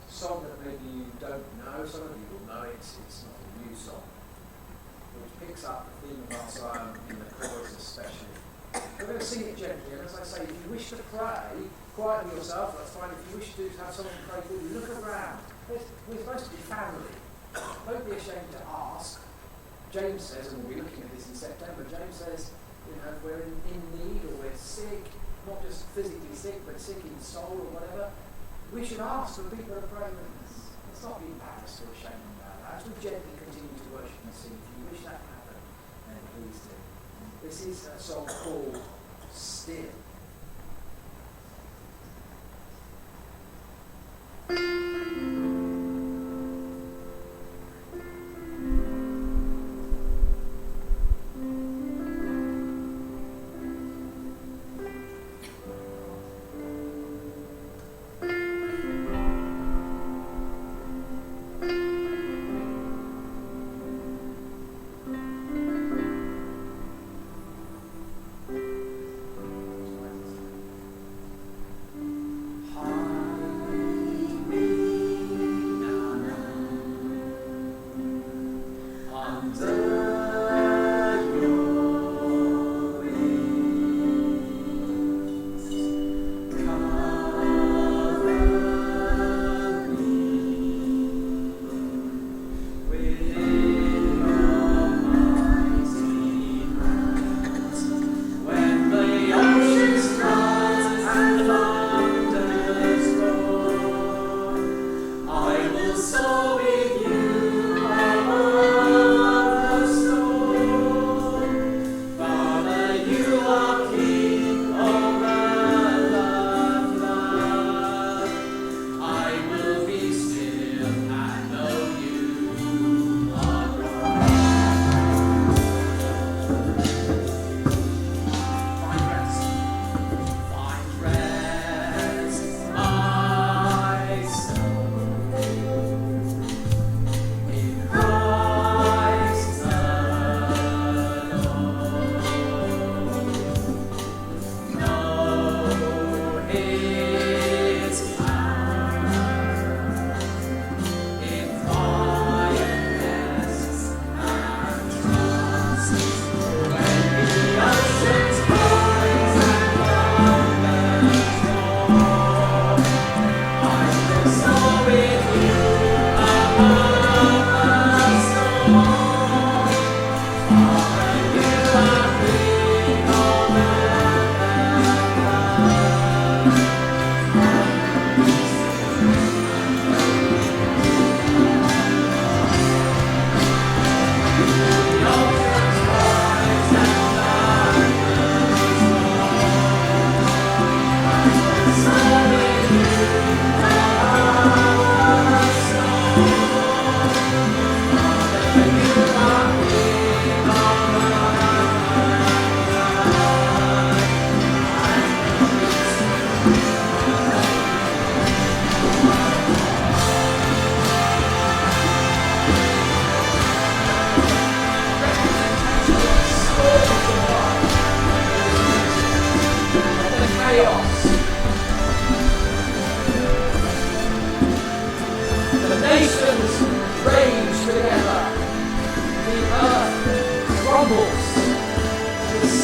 Song that maybe you don't know, some of you will know it, it's not a new song, which picks up the theme of our psalm in the chorus especially. We're going to sing it gently, and as I say, if you wish to pray, quieten yourself, that's fine. If you wish to have someone pray for you, look around. We're supposed to be family. Don't be ashamed to ask. James says, and we'll be looking at this in September, James says, if we're in need or we're sick, not just physically sick, but sick in soul or whatever, we should ask for people to pray with us. Let's not be embarrassed or ashamed about that. As we gently continue to worship and sing, if you wish that to happen, then please do. This is a song called Still.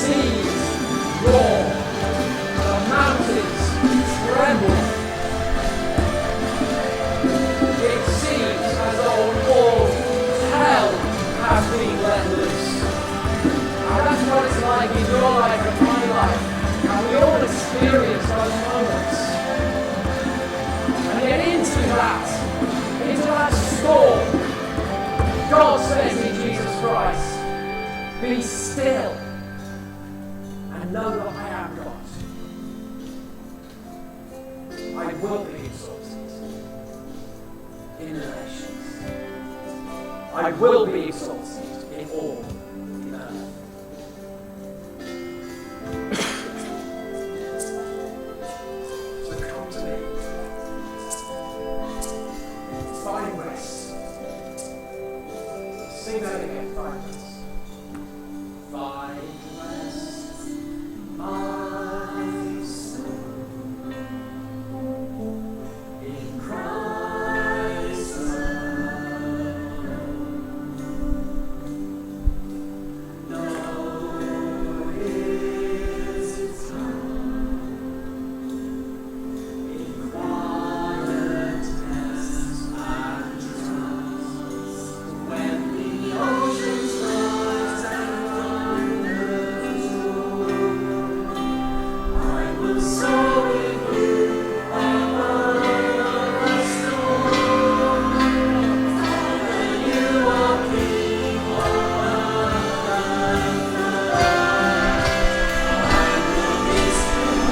seas roar, the mountains tremble. It seems as though all hell has been let loose. And that's what it's like in your life and my life. And we all experience those moments. And yet into that storm, God says in Jesus Christ, be still and know that I am God. I will be exalted in the nations. I will be exalted in all the earth. So come to me. Find rest. Sing that again. Find rest. Find rest, my soul, in Christ alone. No is time in quietness and trust. When the oceans rise and thunders roar, I will soar with you above the storm. For you are King of earth and earth. I will be still.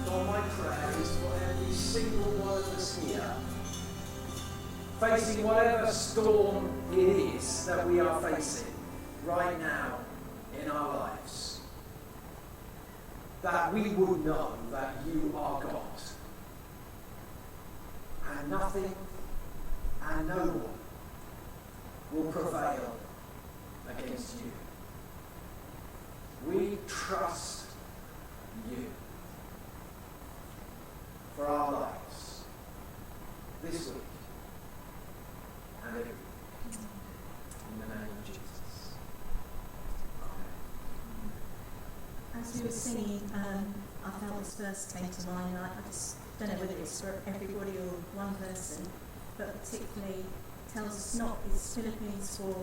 Lord, my prayer is for every single one of us here, facing whatever storm it is that we are facing right now in our lives, that we would know that you are God, and nothing and no one will prevail against you. We trust you for our lives this week and every week. In the name of Jesus. Amen. As we were singing, I felt this verse came to mind, and I just don't know whether it's for everybody or one person, but particularly tells us not, it's Philippians 4,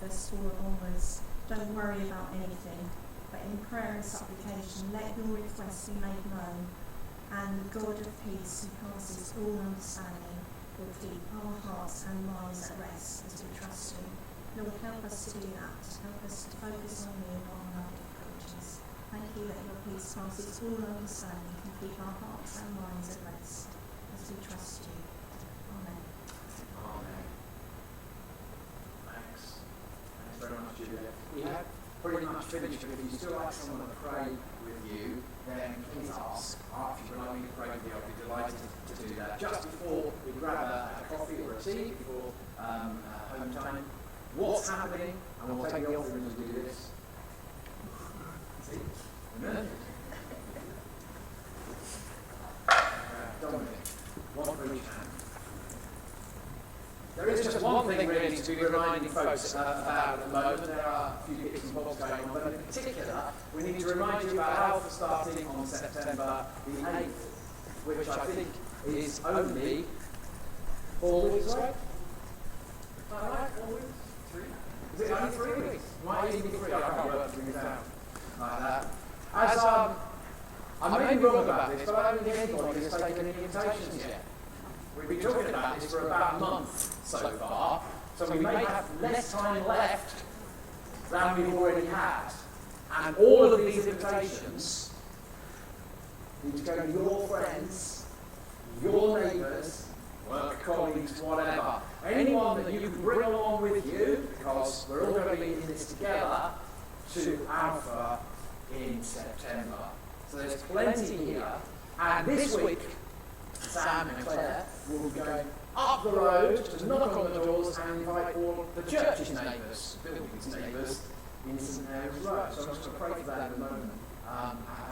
verse 4 onwards. Don't worry about anything, but in prayer and supplication, let your requests be made known, and the God of peace, who passes all understanding, will keep our hearts and minds at rest as we trust you. Lord, help us to do that. Help us to focus on you and not on our difficulties. Thank you that your peace passes all understanding, can keep our hearts and minds at rest as we trust you. Amen. Amen. Thanks. Thanks very much, Julia. We have pretty much finished, but if you still like someone to pray with you, then please ask. If you would like me to pray with you, I'll be delighted to do that. Just before we grab a coffee or a tea, before home time, what's happening? And we'll take the offering as we do this. See? Amen. Dominic, one for each hand. There is just one thing really to be reminding folks about at the moment. There are a few bits and bobs going on, but in particular, we need to remind you about Alpha starting on September the 8th, which I think is only 4 weeks away? Is that right? 4 weeks? 3? Is it only 3 weeks? Might even be 3. I can't work things out. Like that. As I may be wrong about this, but I don't think anybody has taken any invitations yet. We've been talking about this for about a month so far, so we may have less time left than we've already had. And all of these invitations need to go to your friends, your neighbours, work colleagues, whatever. Anyone that you can bring along with you, because we're all going to be in this together, to Alpha in September. So there's plenty here. And this week, Sam and Claire will be going up the road to knock on the doors and invite all the church's neighbours, building's neighbours, in St Mary's Road. So I'm just going to pray for that in a moment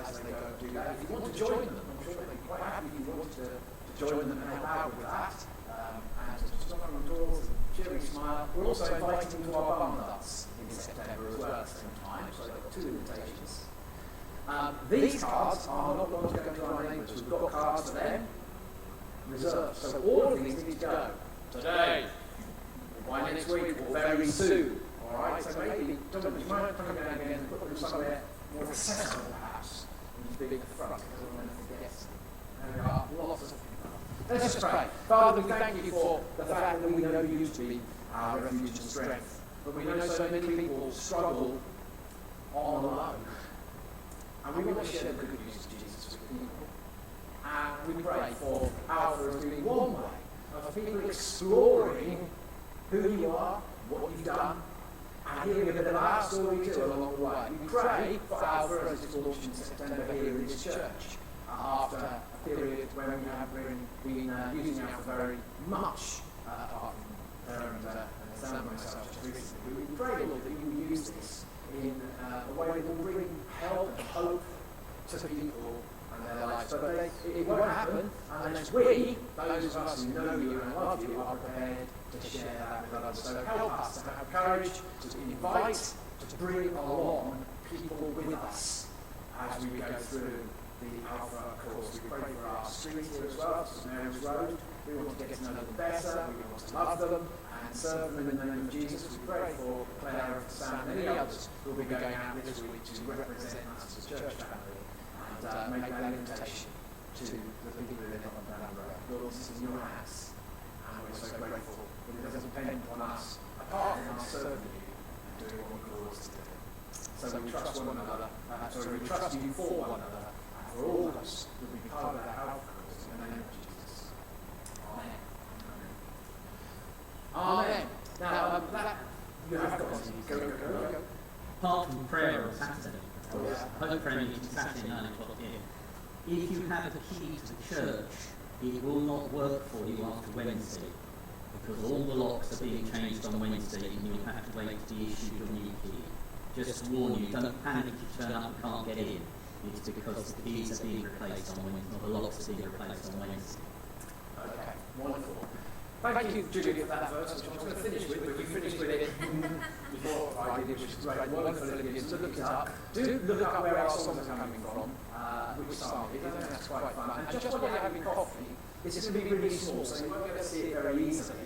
as they go and do that. If you want to join them, I'm sure they'll be quite happy if you want to join them and help out with that. And just knock on the doors and cheery smile. We're also inviting them to our bum nuts in September as well at the same time. So they've got 2 invitations. These cards are not going to go to our neighbours. We've got cards for them reserved. So all of these need to go today, by next week, or very soon. Alright, so maybe, Dominic, you might come down again and put them somewhere more accessible perhaps, and be at the front, because I don't want to forget. And there are lots of things. Let's just pray. Father, we thank you for the fact that we know you to be our refuge and strength. But we know so many people struggle on alone. And we want to share the good news of Jesus with people. And we pray for Alpha as being one way of people exploring who you are, what you've done, and hearing a bit of our story too along the way. We pray for Alpha as it's launched in September here in this church, after a period when we have been using Alpha very much, apart from there and Sam and myself just recently. We pray, Lord, that you will use this in a way that will bring help and hope to people and their lives. But it won't happen unless we, those of us who know you and love you, are prepared to share that with others. So help us to have courage to invite, to bring along people with us as we go through the Alpha course. We pray for our street here as well, St Mary's Road. We want to get to know them better, we want to love them and serve them in the name of Jesus. We pray for Claire and Sam and many others who will be going out this week to represent us as a church family and make that invitation to the people who live on down the road. Lord, this is in your hands, and we're so grateful that it doesn't depend on us, apart from us serving you and doing what you call us to do. So we trust one another, we trust you for one another, and for all of us who will be part of that Alpha course in the name of Jesus. Amen. Amen. Now, that you have got to go. Apart from prayer on Saturday, Hope prayer meeting Saturday 9 o'clock here. If you have a key to the church, it will not work for you after Wednesday, because all the locks are being changed on Wednesday and you'll have to wait to be issued a new key. Just to warn you, don't panic if you turn up and can't get in. It's because the keys are being replaced on Wednesday, or the locks are being replaced on Wednesday. Okay, wonderful. Thank you, Julie, for that verse, which I was going to finish with, but you finished with it before I did, which is great. Wonderful of you to look it up. Do look up where our songs are coming from, which psalm it is, and that's quite fun. And just while you're having coffee, it's just going to be really small, so you won't be able to see it very easily.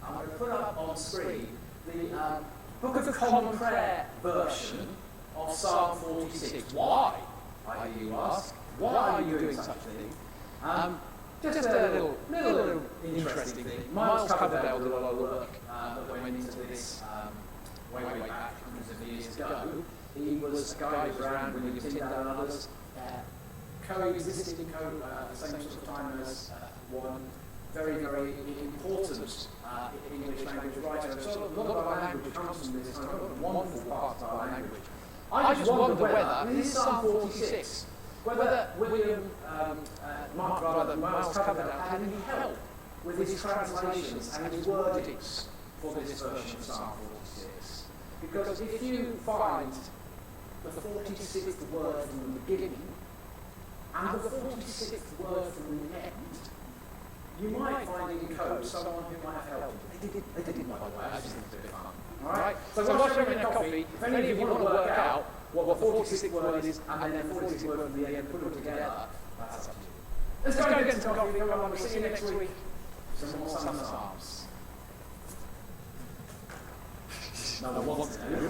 I'm going to put up on screen the Book of Common Prayer version of Psalm 46. Why, I hear you ask? Why are you doing such a thing? Just a little interesting thing. Miles Coverdale did a lot of work that went into this way back hundreds of years ago. He was a guy who was around William Tyndale and others, coexisting at the same sort of time as one very, very important English language writer. So a lot of our language comes from this kind of wonderful part of our language. I just wonder whether, and this is Psalm 46, whether Miles Coverdale had any help with his translations and his wordings for this version of Psalm 46. Because if you find the 46th word from the beginning and the 46th word from the end, you might find in code someone who might have helped you. They didn't, by the way. I just think it's a bit fun. Alright? So whilst you're having a coffee, if any of you want to work out what the 46th word is and then the 46th word from the end, put them together, that's up to you. Let's go and get some coffee. We'll see you next week Some more sung the Psalms. No one wants to know.